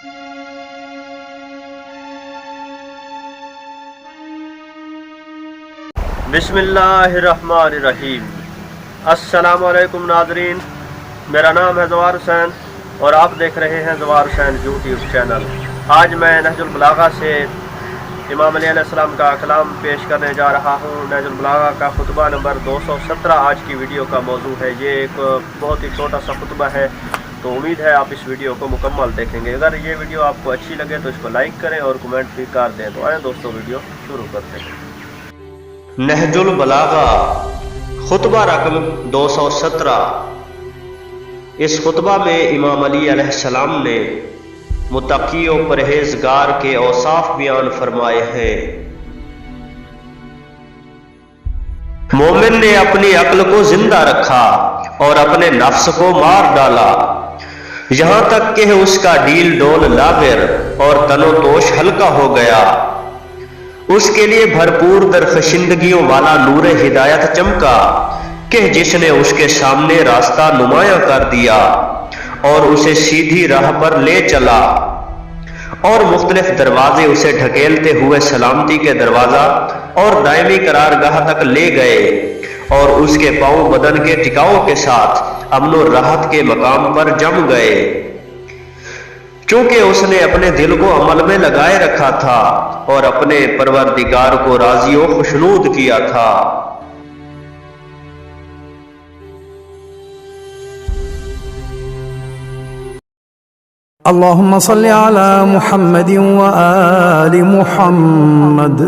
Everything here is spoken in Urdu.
بسم اللہ الرحمن الرحیم۔ السلام علیکم ناظرین، میرا نام ہے زوار حسین اور آپ دیکھ رہے ہیں زوار حسین یوٹیوب چینل۔ آج میں نہجل بلاغہ سے امام علیہ السلام کا کلام پیش کرنے جا رہا ہوں۔ نہجل بلاغہ کا خطبہ نمبر 217 آج کی ویڈیو کا موضوع ہے۔ یہ ایک بہت ہی چھوٹا سا خطبہ ہے، تو امید ہے آپ اس ویڈیو کو مکمل دیکھیں گے۔ اگر یہ ویڈیو آپ کو اچھی لگے تو اس کو لائک کریں اور کمنٹ بھی کر دیں۔ تو آئیں دوستوں ویڈیو شروع کرتے ہیں۔ نہجل بلاغہ خطبہ رقم 217۔ اس خطبہ میں امام علی علیہ السلام نے متقی و پرہیزگار کے اوصاف بیان فرمائے ہیں۔ مومن نے اپنی عقل کو زندہ رکھا اور اپنے نفس کو مار ڈالا، یہاں تک کہ اس کا ڈیل ڈول لاغر اور تن و توش ہلکا ہو گیا۔ اس کے لیے بھرپور درخشندگیوں والا نور ہدایت چمکا کہ جس نے اس کے سامنے راستہ نمایاں کر دیا اور اسے سیدھی راہ پر لے چلا، اور مختلف دروازے اسے ڈھکیلتے ہوئے سلامتی کے دروازہ اور دائمی قرارگاہ تک لے گئے، اور اس کے پاؤں بدن کے ٹکاؤ کے ساتھ امن و راحت کے مقام پر جم گئے، چونکہ اس نے اپنے دل کو عمل میں لگائے رکھا تھا اور اپنے پروردگار کو راضی و خوشنود کیا تھا۔ اللهم صل على محمد وآل محمد